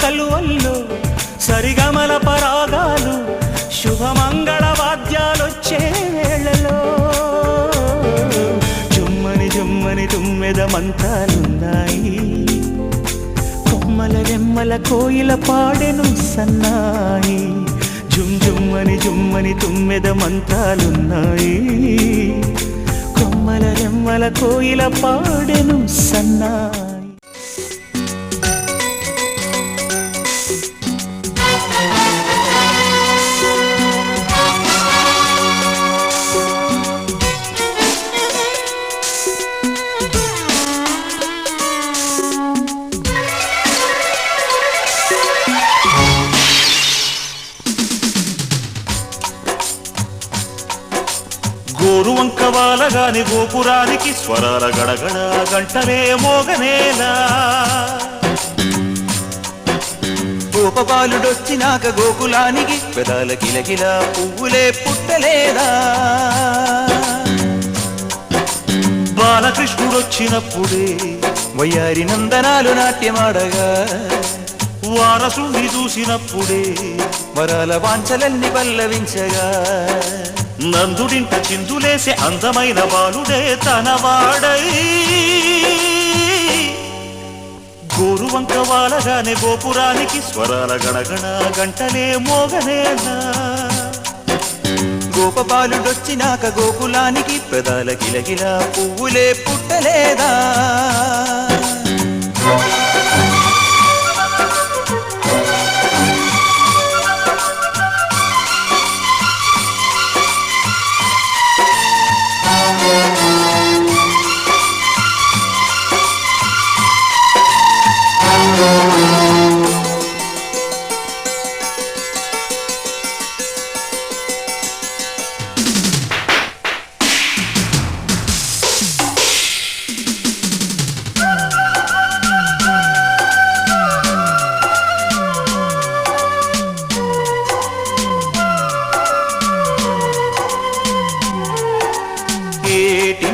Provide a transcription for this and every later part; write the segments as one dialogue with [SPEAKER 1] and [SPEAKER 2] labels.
[SPEAKER 1] కలువల్లో సరిగమల పరాగాలు శుభమంగళ వాద్యాలొచ్చే వేళలో జుమ్మని జుమ్మని తుమ్మెద మంత్రాలున్నాయి కొమ్మల రెమ్మల కోయిల పాడెను సన్నాయి జుమ్ జుమ్మని జుమ్మని తుమ్మెద మంత్రాలున్నాయి కొమ్మల రెమ్మల కోయిల పాడెను సన్నాయి. గోరువంక వాలగాని గోపురానికి స్వరాల గడగడ గంటలే మోగనేలా
[SPEAKER 2] గోపబాలుడొచ్చినాక గోకులానికి పెదాల కిలకిల పువ్వులే పుట్టలేదా
[SPEAKER 1] బాలకృష్ణుడొచ్చినప్పుడే
[SPEAKER 2] వయ్యారి నందనాలు నాట్యమాడగా
[SPEAKER 1] వారసుని చూసినప్పుడే
[SPEAKER 2] వరాల వాంఛలన్నీ పల్లవించగా
[SPEAKER 1] నందుడింట చిందులేసే అందమైన బాలుడే తనవాడై గోరువంక వాలగానే గోపురానికి స్వరాల గణగణ గంటలే మోగనేలా
[SPEAKER 2] గోపబాలుడొచ్చినాక గోకులానికి పెదాల కిలకిల పువ్వులే పుట్టలేదా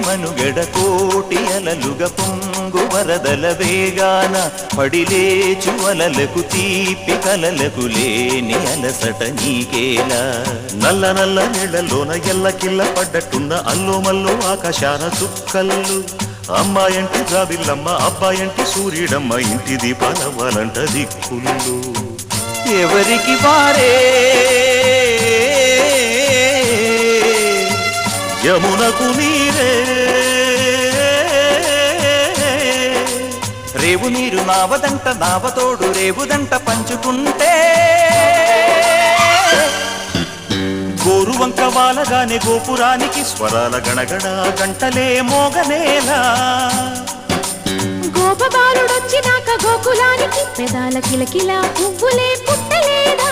[SPEAKER 2] మనుగడ కోటి అలలుగ పొంగు వరదల వేగాన పడిలేచు అలలకు తీపి కలలకు లేని అలసట నీకేలా
[SPEAKER 1] నల్ల నల్ల నీళ్లలోన ఎల్లకిల్ల పడ్డట్టున్న అల్లో మల్లో ఆకాశాన చుక్కల్లు అమ్మాయంటి జాబిల్లమ్మ అబ్బాయంటి సూర్యుడమ్మ ఇంటి దీపాలవ్వాలంట దిక్కులు
[SPEAKER 2] ఎవరికి వారే
[SPEAKER 1] యమునకు నీరే
[SPEAKER 2] రేవు నీరు నావదంట నావతోడు రేవుదంట పంచుకుంటే
[SPEAKER 1] గోరువంక వాలగానే గోపురానికి స్వరాల గణగణ గంటలే మోగనేలా
[SPEAKER 3] గోపబాలుడొచ్చినాక గోకులానికి పెదాల కిలకిల పువ్వులే పుట్టలేదా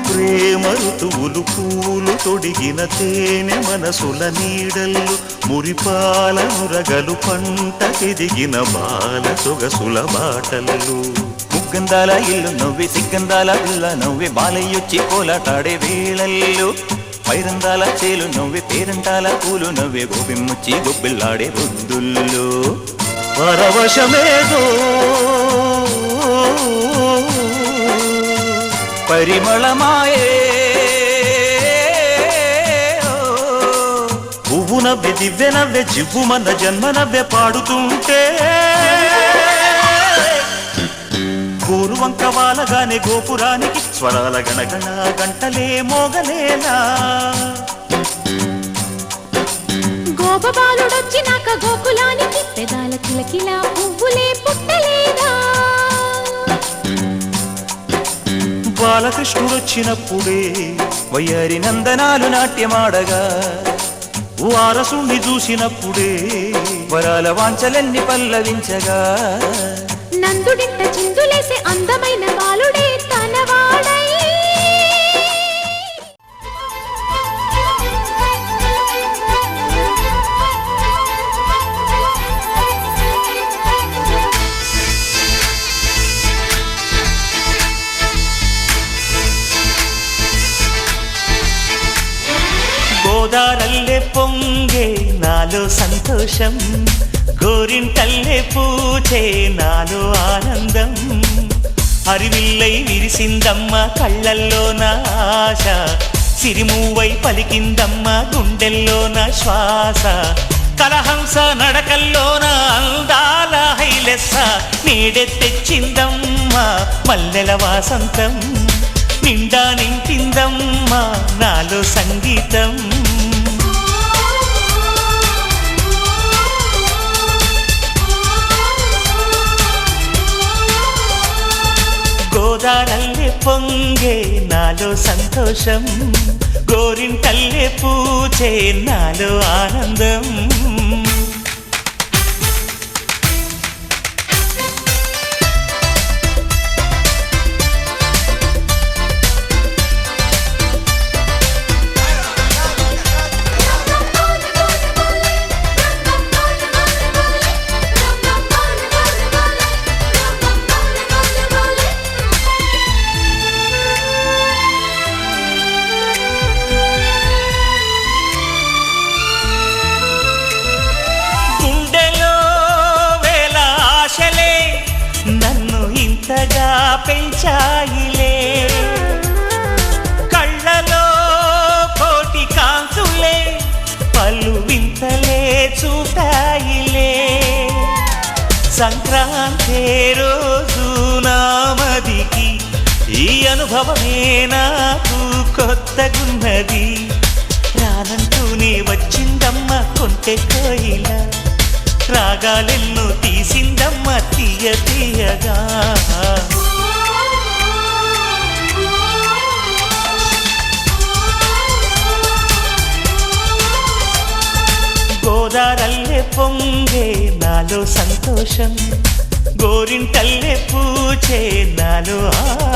[SPEAKER 1] ప్రేమ ఋతువులు పూలు తొడిగిన తేనె మనసుల నీడల్లు మురిపాల నురగలు పంట ఎదిగిన బాల సొగసుల బాటలు
[SPEAKER 2] ముగ్గందాల ఇల్లు నవ్వి సిగ్గందాల పిల్ల నవ్వి బాలయ్యొచ్చి కోలాటాడే వేళల్లో పైరందాల చేలు నవ్వి పేరంటాల పూలు నవ్వే గోపిమ్ముచ్చి గొబ్బిల్లాడే బొద్దుల్లో
[SPEAKER 1] పరవశమేదో
[SPEAKER 2] పరిమళమాయే
[SPEAKER 1] పువ్వు నవ్వె దివ్య నవ్వె జివ్వుమన్న జన్మ నవ్వె పాడుతుంటే గోరువంక వాలగానే గోపురానికి స్వరాల గణగణ గంటలే మోగనేలా
[SPEAKER 3] గోపబాలుడొచ్చినాక గోకులానికి పెదాల కిలకిల పువ్వులే పుట్టలేదా
[SPEAKER 1] బాలకృష్ణుడొచ్చినప్పుడే
[SPEAKER 2] వయ్యారి నందనాలు నాట్యమాడగా
[SPEAKER 1] వారసుండి చూసినప్పుడే
[SPEAKER 2] వరాల వాంఛలన్నీ పల్లవించగా
[SPEAKER 3] నందుడింట చిందులేసే అందమైన బాలుడే తనవాడై
[SPEAKER 1] గోదారల్లే పొంగే నాలో సంతోషం గోరింటల్లే పూచే నాలో ఆనందం హరివిల్లై విరిసిందమ్మ కళ్ళల్లో నా ఆశ సిరిమూవై పలికిందమ్మ గుండెల్లో నా శ్వాస కలహంస నడకల్లోన అందాల హైలెస్స నీడే తెచ్చిందమ్మ మల్లెల వాసంతం నిండా నింపిందమ్మా నాలో సంగీతం గోదారల్లే పొంగే నాలో సంతోషం గోరింటల్లే పూచే నాలో ఆనందం ఇంతగా పెంచాయిలే కళ్ళలో కోటి కాంతులే పలు వింతలే చూపాయిలే సంక్రాంతి రోజు నామదికి ఈ అనుభవమే నాకు కొత్తగున్నది రానంటూనే వచ్చిందమ్మ కొంటె కోయిల రాగాలెన్నో తీసిందమ్మ తీయ తీయగా గోదారల్లే పొంగే నాలో సంతోషం గోరింటల్లే పూచే నాలో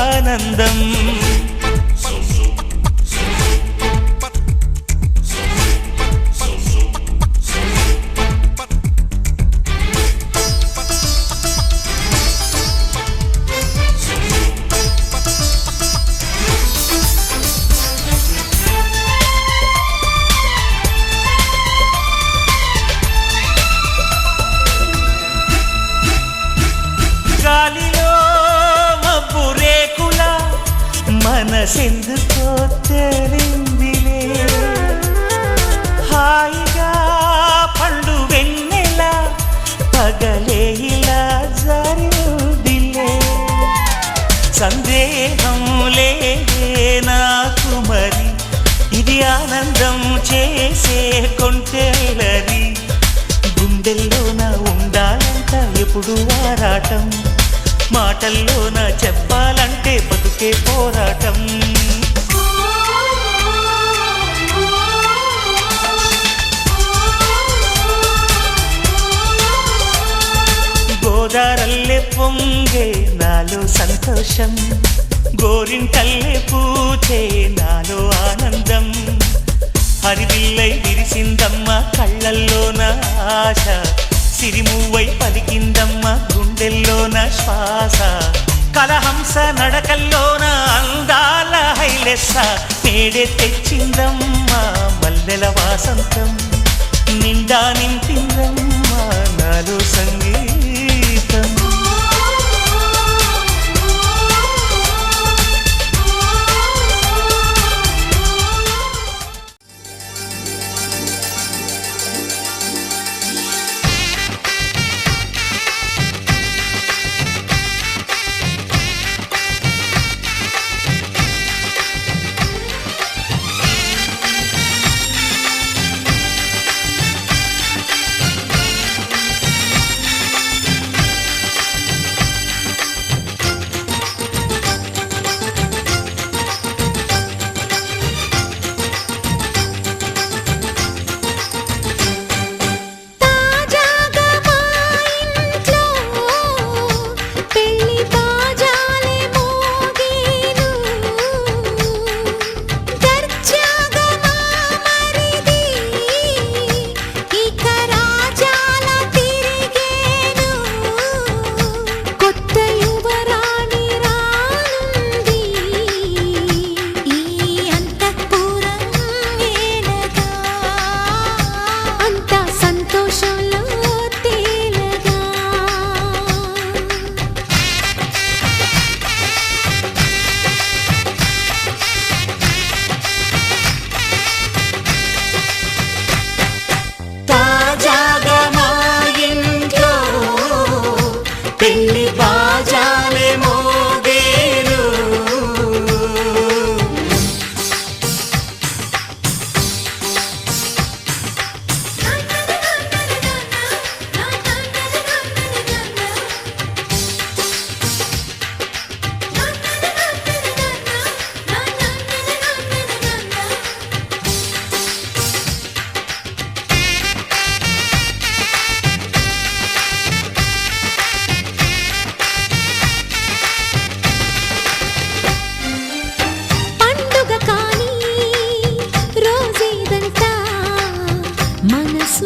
[SPEAKER 1] ఆనందం గాలిలో మబ్బు రేకుల మనసెందుకో తెలిందిలే హాయిగా పండు వెన్నెల పగలే ఇలా జరిదిలే సందేహం లేదే నాకు మరి ఇది ఆనందం చేసే కొంటెలరి గుండెల్లోన ఉండాలంట ఎప్పుడు ఆరాటం మాటల్లోన చెప్పాలంటే బతుకే పోరాటం గోదారల్లే పొంగే నాలో సంతోషం గోరింటల్లే పూచే నాలో ఆనందం హరివిల్లై విరిసిందమ్మ కళ్ళల్లోన ఆశ సిరిమూవై పలికిందమ్మ గుండెల్లోన శ్వాస కలహంస నడకల్లోన అందాల హైలెస్స నేడే తెచ్చిందమ్మ మల్లెల వాసంతం నిండా నింపిందమ్మ నాలో సంగీతం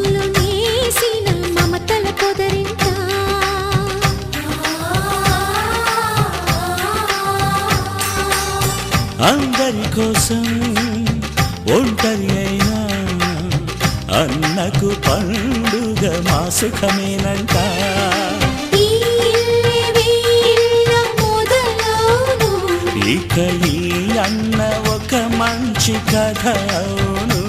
[SPEAKER 3] ముద్దులు నేసిన మమతల పొదరింట
[SPEAKER 4] అందరి కోసం ఒంటరి అయినా అన్నకు పండుగ మా సుఖమేనంట ఇక ఈ అన్న ఒక మంచి కథ అవును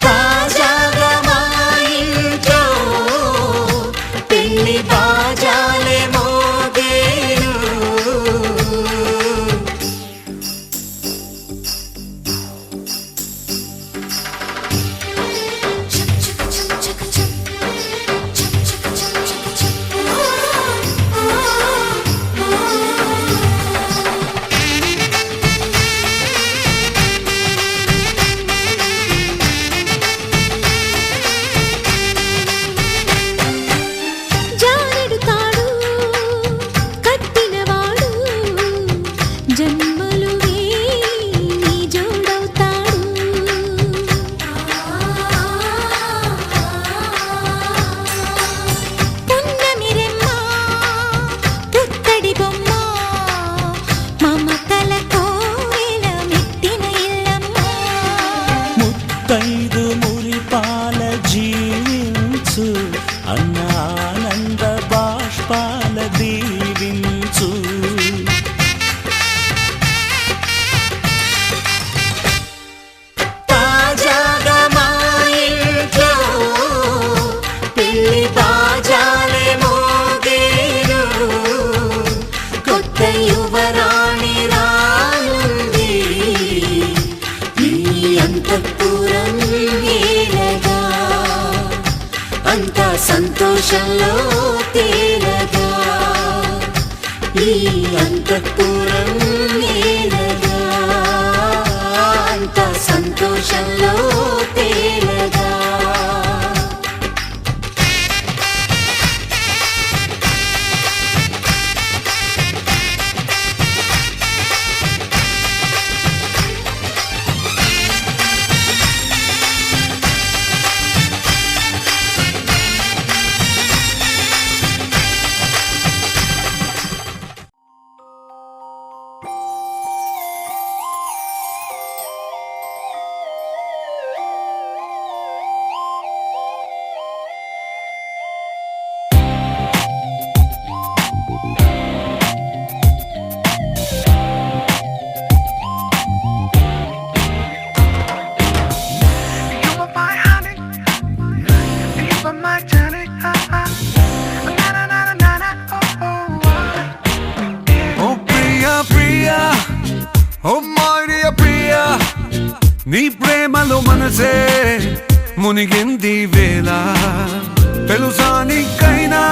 [SPEAKER 3] తాజాగా మా ఇంట్లో పెళ్లి బాజాలే మోగేను జానెడు తాడు కట్టినవాడు జన్మలు నీ జోడవుతాడు పున్నమిరెమ్మ పుత్తడి బొమ్మ మమతల కోవెల మెట్టిన ఇల్లమ్మ
[SPEAKER 4] ముత్తైదు మురిపాల జీవించు అన్న ఆనంద బాష్పాల దీవించు
[SPEAKER 3] తాజాగా మా ఇంట్లో పెళ్లి బాజాలే మోగేను కొత్త యువరాణి రానుంది ఈ అంతఃపురం ఏలగా అంతా సంతోషంలో తేలగా ఈ అంతఃపురం ఏలగా అంతా సంతోషంలో తేలగా
[SPEAKER 5] You were my honey, and you were my tonic. Na na na na na na. Oh oh.
[SPEAKER 6] Oh Priya Priya, oh my dear Priya, నీ ప్రేమలో మనసే మునిగింది వేళ తెలుసా నీకైనా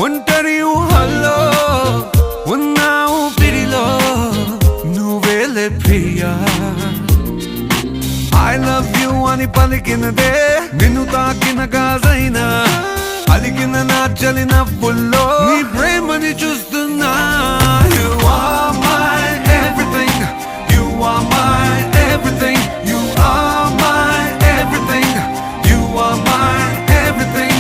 [SPEAKER 6] ఒంటరి ఊహల్లో ఉన్నావు పిడిలో నువ్వేలే ప్రియా I love you అని పలికినదే నిన్ను తాకిన గాజైనా అలికిన నా చలి నవ్వుల్లో నీ ప్రేమని చూస్తున్నా You are my everything, you are my everything, you are my everything, you are my everything.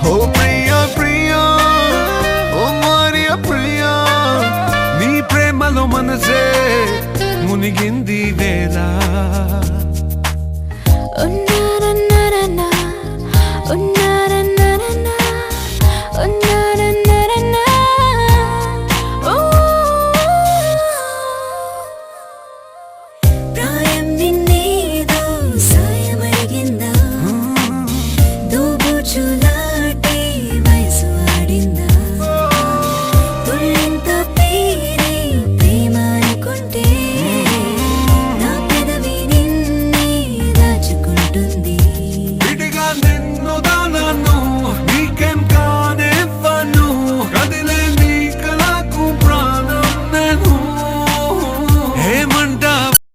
[SPEAKER 6] Oh Priya Priya, oh Maria Priya, నీ ప్రేమలో మనసే మునిగింది వేళ
[SPEAKER 3] ఉన్నా